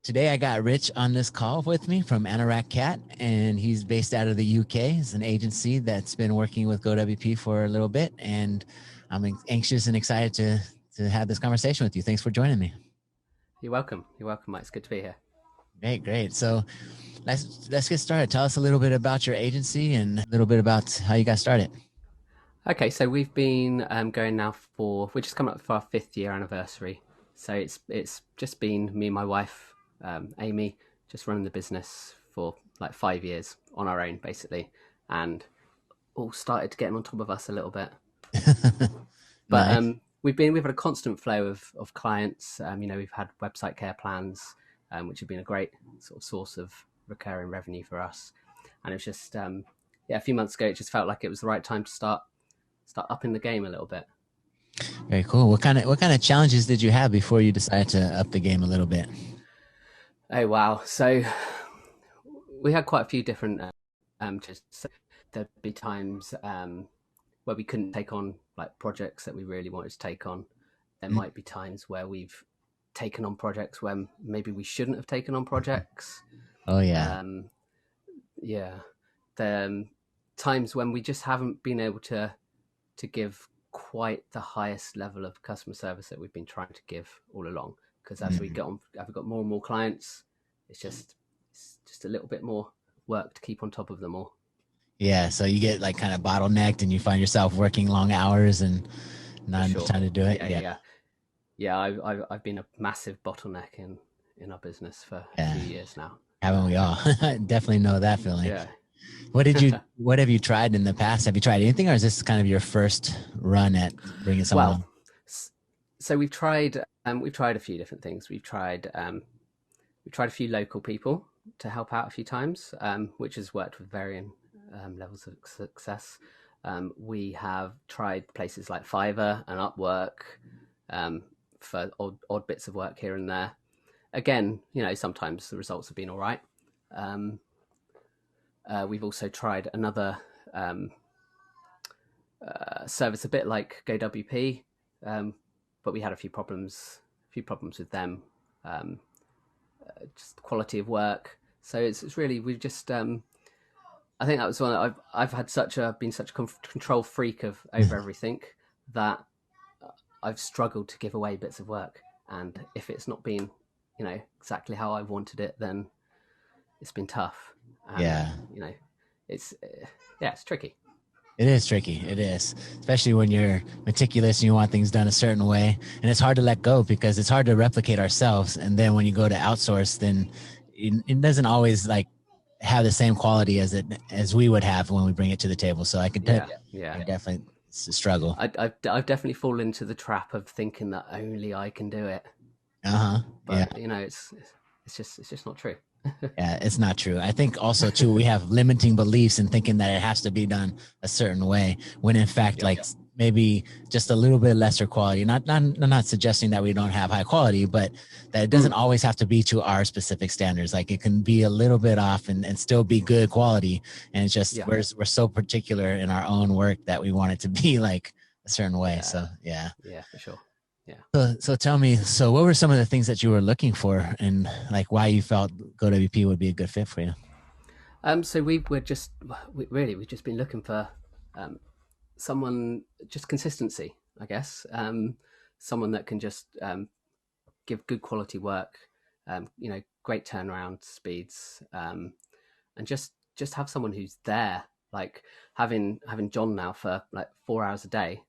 Today I got Rich on this call with me from Anorak Cat, and he's based out of the UK. It's an agency that's been working with GoWP for a little bit, and I'm anxious and excited to have this conversation with you. Thanks for joining me. You're welcome. You're welcome, Mike. It's good to be here. Great, great. So let's get started. Tell us a little bit about your agency and a little bit about how you got started. Okay, so we've been going now we're just coming up for our 5th year anniversary. So it's just been me and my wife, Amy, just running the business for like 5 years on our own, basically, and all started getting on top of us a little bit. But Nice. we've had a constant flow of clients. We've had website care plans, which have been a great sort of source of recurring revenue for us. And it was just a few months ago, it just felt like it was the right time to start upping the game a little bit. Very cool. What kind of challenges did you have before you decided to up the game a little bit? Oh wow! So we had quite a few different. Just there'd be times where we couldn't take on like projects that we really wanted to take on. There might be times where we've taken on projects when maybe we shouldn't have taken on projects. Oh yeah. Um, yeah, the times when we just haven't been able to give quite the highest level of customer service that we've been trying to give all along. Because as we Mhm. get on, as we've got more and more clients, it's just a little bit more work to keep on top of them all. Yeah, so you get like kind of bottlenecked and you find yourself working long hours and For not enough sure. time to do it. Yeah, yeah, Yeah, yeah. Yeah, I've been a massive bottleneck in our business for a yeah. few years now. Haven't we all? Definitely know that feeling. Yeah. What have you tried in the past? Have you tried anything or is this kind of your first run at bringing someone Well, on? so we've tried a few different things. We've tried a few local people to help out a few times, which has worked with varying levels of success. We have tried places like Fiverr and Upwork um, for odd bits of work here and there. Again, sometimes the results have been all right. Um, we've also tried another um, service a bit like GoWP, um, but we had a few problems with them, um, just quality of work. So it's really we've just I think that was one I've had been such a control freak of over everything that I've struggled to give away bits of work, and if it's not been exactly how I wanted it, then it's been tough, and Yeah, it's yeah, it's tricky. it is tricky. It is, especially when you're meticulous and you want things done a certain way. And it's hard to let go because it's hard to replicate ourselves. And then when you go to outsource, then it doesn't always like have the same quality as we would have when we bring it to the table. So Yeah, I yeah. definitely, it's a struggle. I've definitely fallen into the trap of thinking that only I can do it, Uh-huh. Yeah. but it's just not true. Yeah, it's not true. I think also too we have limiting beliefs and thinking that it has to be done a certain way when in fact Yep. like maybe just a little bit lesser quality. Not suggesting that we don't have high quality, but that it doesn't Mm, always have to be to our specific standards. Like it can be a little bit off and still be good quality. And it's just yeah, we're so particular in our own work that we want it to be like a certain way. yeah, So yeah. yeah, for sure. Yeah. So tell me, so what were some of the things that you were looking for and like why you felt GoWP would be a good fit for you? So we've just been looking for um, someone, just consistency, I guess. Someone that can just give good quality work, great turnaround speeds, and just have someone who's there. Like having John now for like 4 hours a day,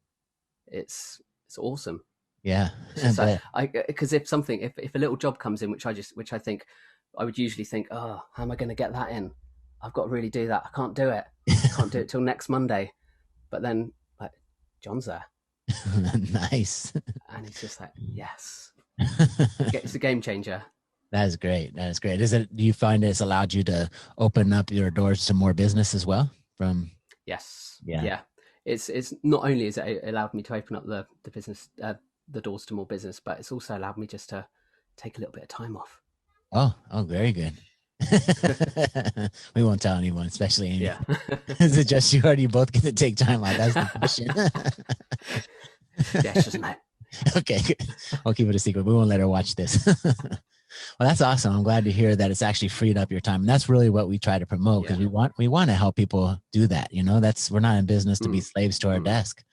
it's awesome. Yeah. It's just But I because if a little job comes in, which I think I would usually think, oh, how am I going to get that in? I've got to really do that. I can't do it. I can't do it till next Monday. But then like John's there, nice. and he's just like, yes, it's a game changer. That is great. That is great. Do you find it's allowed you to open up your doors to more business as well? From Yes, yeah. yeah. It's not only has it allowed me to open up the business, the doors to more business, but it's also allowed me just to take a little bit of time off. Oh, very good. We won't tell anyone, especially Amy. Yeah. Is it just you or do you both get to take time out? That's the question. Yeah, it's just no. Okay, good. I'll keep it a secret. We won't let her watch this. Well, that's awesome. I'm glad to hear that it's actually freed up your time. And that's really what we try to promote, because Yeah. we want to help people do that. That's, we're not in business to be Mm. slaves to our Mm. desk.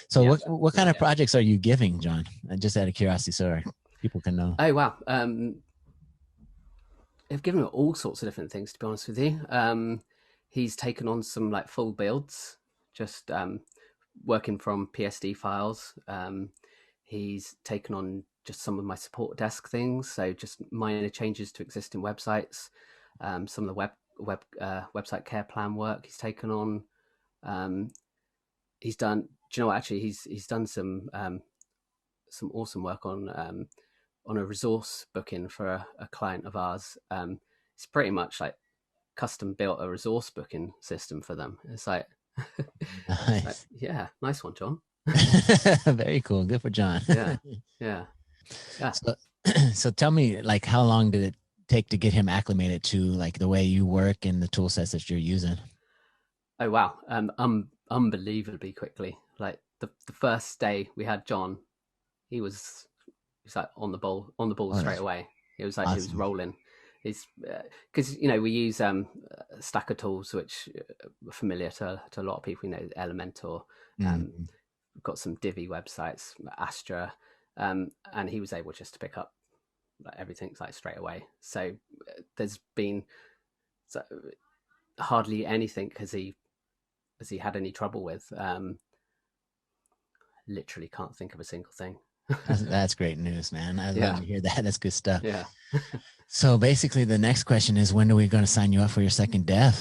So Yeah. what kind of projects are you giving, John? Just out of curiosity, so people can know. Oh wow. I've given him all sorts of different things, to be honest with you. He's taken on some like full builds, just working from PSD files. He's taken on just some of my support desk things, so just minor changes to existing websites. Some of the website care plan work he's taken on. He's done. Do you know what? Actually, he's done some awesome work on a resource booking for a client of ours. It's pretty much like custom built a resource booking system for them. It's like, it's like, Nice. yeah, nice one, John. Very cool. Good for John. Yeah, yeah, yeah. So, so tell me, like, how long did it take to get him acclimated to like the way you work and the tool sets that you're using? Oh wow, unbelievably quickly. Like the first day we had John, he was like on the ball Oh, straight that's away. It was like he was awesome. rolling. It's because we use Stacker tools, which are familiar to a lot of people. Elementor. Mm. We've got some Divi websites, Astra, and he was able just to pick up like everything like straight away. So there's been so, hardly anything has he had any trouble with. Literally can't think of a single thing. That's great news, man. I love Yeah, to hear that. That's good stuff. yeah. So basically, the next question is, when are we going to sign you up for your second dev?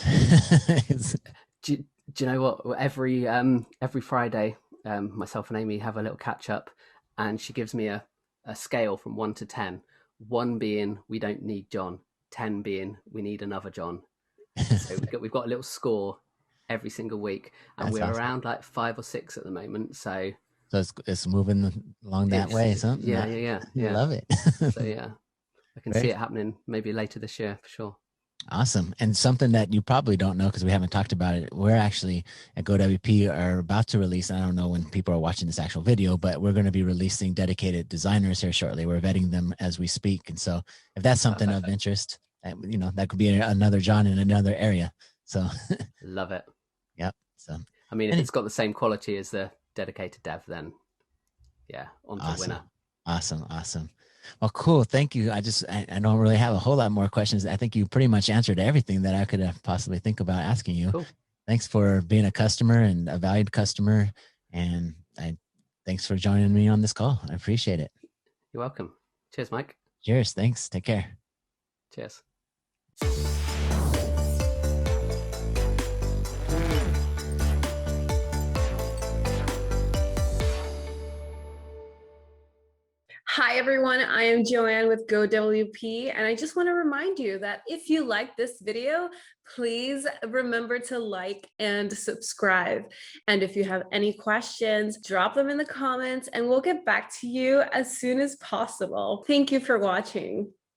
do, do you know what? Every Friday, myself and Amy have a little catch up, and she gives me a scale from 1 to 10. 1 being we don't need John, 10 being we need another John. So we've got a little score every single week, and That's we're awesome. around like 5 or 6 at the moment. So So it's moving along that it's way. So yeah, yeah, yeah, yeah. love it. So yeah, I can see Very it happening maybe later this year for sure. awesome. And something that you probably don't know because we haven't talked about it, we're actually at GoWP are about to release, I don't know when people are watching this actual video, but we're going to be releasing dedicated designers here shortly. We're vetting them as we speak. And so if that's something of Perfect. interest, that could be another John in another area. So, Love it. yep. So, I mean, if any, it's got the same quality as the dedicated dev, then yeah, on to awesome. winner. Awesome. Well, cool. Thank you. I don't really have a whole lot more questions. I think you pretty much answered everything that I could have possibly think about asking you. Cool. Thanks for being a customer and a valued customer. And thanks for joining me on this call. I appreciate it. You're welcome. Cheers, Mike. Cheers. Thanks. Take care. Cheers. Hi, everyone. I am Joanne with GoWP, and I just want to remind you that if you like this video, please remember to like and subscribe. And if you have any questions, drop them in the comments, and we'll get back to you as soon as possible. Thank you for watching.